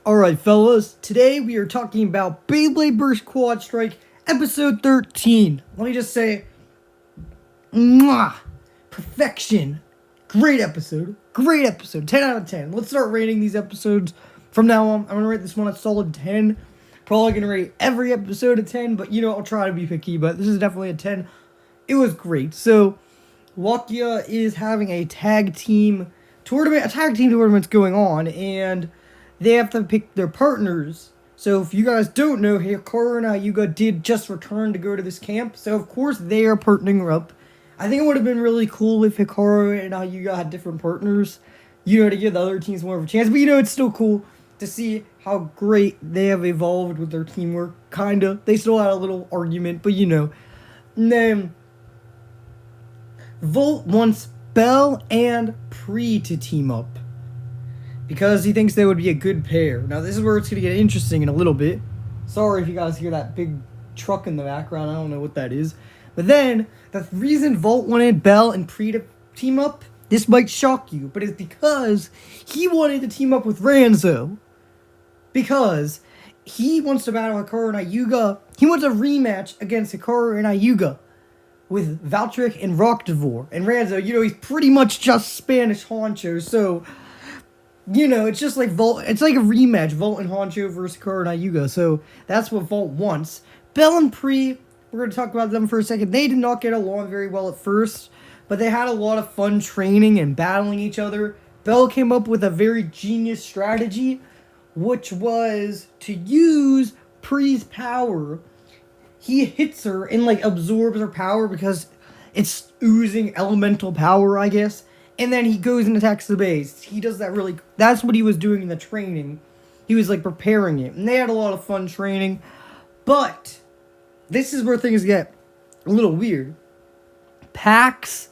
Alright, fellas, today we are talking about Beyblade Burst Quadstrike, episode 13. Let me just say, mwah, perfection. Great episode. 10 out of 10. Let's start rating these episodes from now on. I'm going to rate this one a solid 10. Probably going to rate every episode a 10, but I'll try to be picky, but this is definitely a 10. It was great. So, Wakia is having a tag team tournament's going on, and they have to pick their partners. So if you guys don't know, Hikaru and Ayuga did just return to go to this camp. So of course they are partnering up. I think it would have been really cool if Hikaru and Ayuga had different partners, to give the other teams more of a chance. But it's still cool to see how great they have evolved with their teamwork. Kinda. They still had a little argument, but And then Volt wants Belle and Pre to team up, because he thinks they would be a good pair. Now, this is where it's going to get interesting in a little bit. Sorry if you guys hear that big truck in the background. I don't know what that is. But then, the reason Volt wanted Belle and Pre to team up, this might shock you, but it's because he wanted to team up with Ranzo. Because he wants to battle Hikaru and Ayuga. He wants a rematch against Hikaru and Ayuga with Valtryek and Rockdivore. And Ranzo, he's pretty much just Spanish honcho, so it's just like Volt. It's like a rematch, Volt and Honcho versus Hikaru and Ayuga. So that's what Volt wants. Belle and Pre, we're going to talk about them for a second. They did not get along very well at first, but they had a lot of fun training and battling each other. Belle came up with a very genius strategy, which was to use Pre's power. He hits her and absorbs her power because it's oozing elemental power, I guess. And then he goes and attacks the base. He does that really... That's what he was doing in the training. He was, preparing it. And they had a lot of fun training. But this is where things get a little weird. Pax,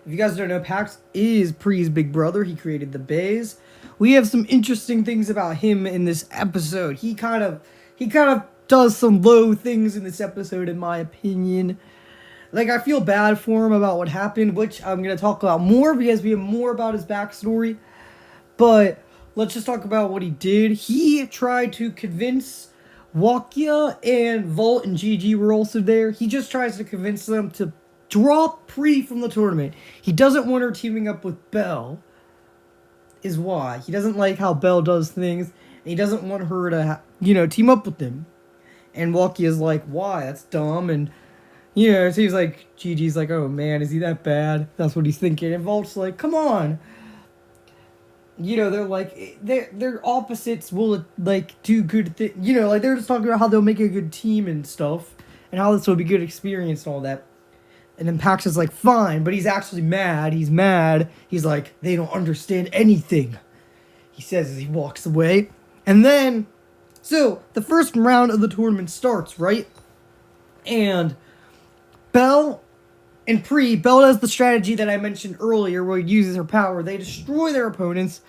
if you guys don't know, Pax is Pre's big brother. He created the bays. We have some interesting things about him in this episode. He kind of does some low things in this episode, in my opinion. I feel bad for him about what happened, which I'm going to talk about more because we have more about his backstory. But let's just talk about what he did. He tried to convince Wakia, and Volt and Gigi were also there. He just tries to convince them to drop Pre from the tournament. He doesn't want her teaming up with Belle, is why. He doesn't like how Belle does things, and he doesn't want her to, team up with him. And Wakia's like, why? That's dumb, and... so he's like, Gigi's like, oh man, is he that bad? That's what he's thinking. And Volt's like, come on. They're opposites will, do good things. They're just talking about how they'll make a good team and stuff. And how this will be good experience and all that. And then Pax is like, fine, but he's actually mad. He's mad. He's like, they don't understand anything, he says as he walks away. And then, so, the first round of the tournament starts, right? And Belle and Pre, Belle does the strategy that I mentioned earlier where he uses her power. They destroy their opponents.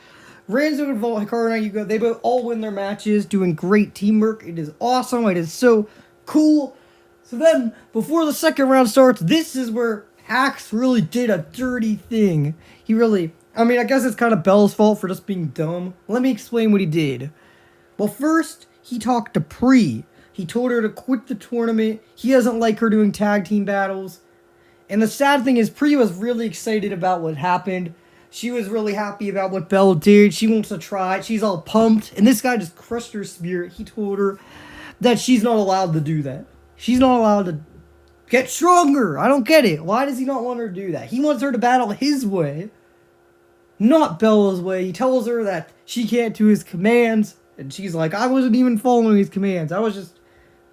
Ranzo and Volt, Hikaru and Ayuga, they both all win their matches, doing great teamwork. It is awesome. It is so cool. So then, before the second round starts, this is where Pax really did a dirty thing. I guess it's kind of Belle's fault for just being dumb. Let me explain what he did. Well, first, he talked to Pre. He told her to quit the tournament. He doesn't like her doing tag team battles. And the sad thing is, Pre was really excited about what happened. She was really happy about what Belle did. She wants to try it. She's all pumped. And this guy just crushed her spirit. He told her that she's not allowed to do that. She's not allowed to get stronger. I don't get it. Why does he not want her to do that? He wants her to battle his way, not Bella's way. He tells her that she can't do his commands. And she's like, I wasn't even following his commands. I was just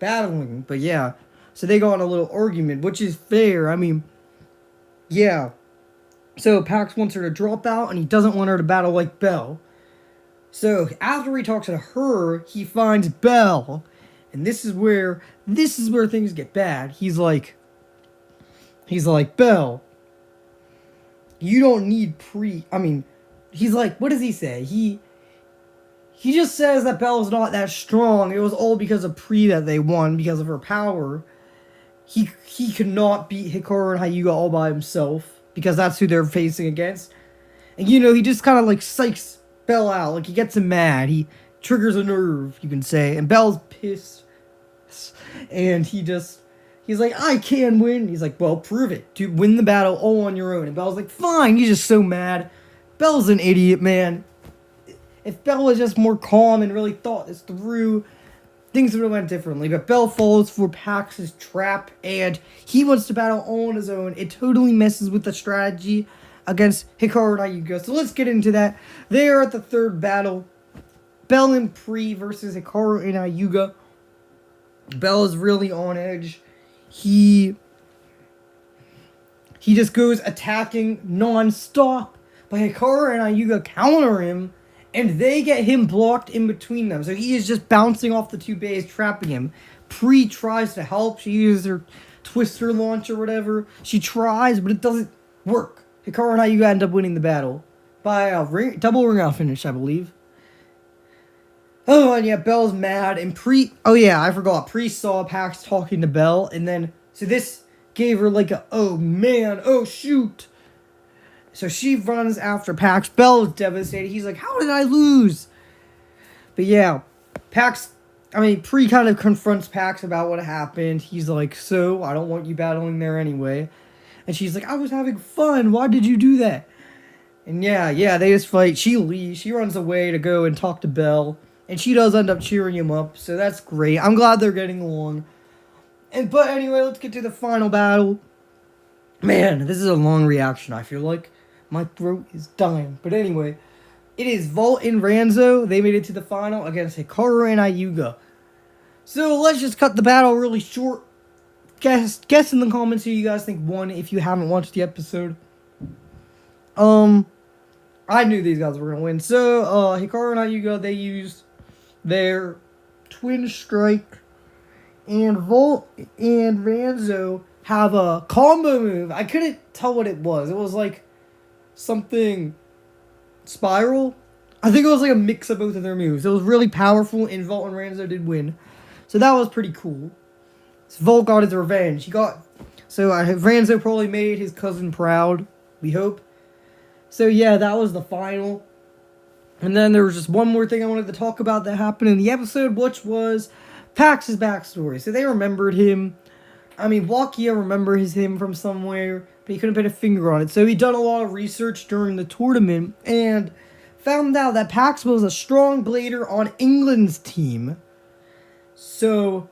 battling. But yeah, so they go on a little argument, which is fair. Yeah. So Pax wants her to drop out, and he doesn't want her to battle like Belle. So after he talks to her, he finds Belle, and this is where things get bad. He's like, Belle, you don't need Pre. He's like, what does he say? He just says that Belle's not that strong. It was all because of Pre that they won, because of her power. He could not beat Hikaru and Hyuga all by himself, because that's who they're facing against. And he just kind of psychs Belle out. He gets him mad. He triggers a nerve, you can say. And Belle's pissed. And he's like, I can win. He's like, well, prove it. To win the battle all on your own. And Belle's like, fine. He's just so mad. Belle's an idiot, man. If Belle was just more calm and really thought this through, things would have went differently. But Belle falls for Pax's trap, and he wants to battle all on his own. It totally messes with the strategy against Hikaru and Ayuga. So let's get into that. They are at the third battle. Belle and Pri versus Hikaru and Ayuga. Belle is really on edge. He just goes attacking non-stop. But Hikaru and Ayuga counter him, and they get him blocked in between them. So he is just bouncing off the two bays, trapping him. Pri tries to help. She uses her twister launch or whatever. She tries, but it doesn't work. Hikaru and Ayuga end up winning the battle by a double ring out finish, I believe. Oh, and yeah, Belle's mad, and Pri... Oh, yeah, I forgot. Pri saw Pax talking to Belle, and then... So this gave her like a, oh, man, oh, shoot. So she runs after Pax. Belle is devastated. He's like, how did I lose? But yeah, Pri kind of confronts Pax about what happened. He's like, so, I don't want you battling there anyway. And she's like, I was having fun. Why did you do that? And yeah, they just fight. She leaves. She runs away to go and talk to Belle. And she does end up cheering him up, so that's great. I'm glad they're getting along. But anyway, let's get to the final battle. Man, this is a long reaction, I feel like. My throat is dying. But anyway, it is Volt and Ranzo. They made it to the final against Hikaru and Ayuga. So let's just cut the battle really short. Guess in the comments who you guys think won if you haven't watched the episode. I knew these guys were going to win. So, Hikaru and Ayuga, they used their twin strike, and Volt and Ranzo have a combo move. I couldn't tell what it was. It was like something spiral. I think it was like a mix of both of their moves. It was really powerful, and Volt and Ranzo did win. So that was pretty cool. So Volt got his revenge. Ranzo probably made his cousin proud, we hope. So yeah, that was the final. And then there was just one more thing I wanted to talk about that happened in the episode, which was Pax's backstory. So they remembered him. Wakia remembers him from somewhere, but he couldn't put a finger on it. So he'd done a lot of research during the tournament and found out that Pax was a strong blader on England's team. So,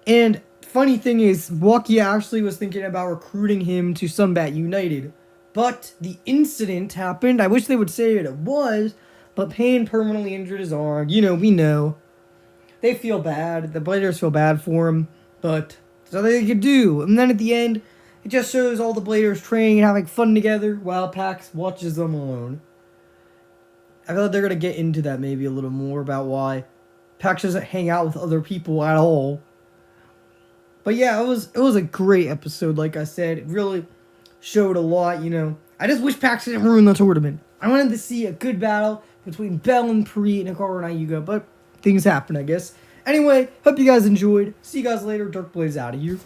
and funny thing is, Wakia actually was thinking about recruiting him to Sunbat United. But the incident happened. I wish they would say what it was, but Payne permanently injured his arm. We know. They feel bad. The Bladers feel bad for him, but there's nothing they could do. And then at the end, it just shows all the Bladers training and having fun together while Pax watches them alone. I feel like they're going to get into that maybe a little more about why Pax doesn't hang out with other people at all. But yeah, it was a great episode, like I said. It really showed a lot, I just wish Pax didn't ruin the tournament. I wanted to see a good battle between Belle and Pri and Hikaru and Ayuga, but things happen, I guess. Anyway, hope you guys enjoyed. See you guys later. Dark Blaze out of here.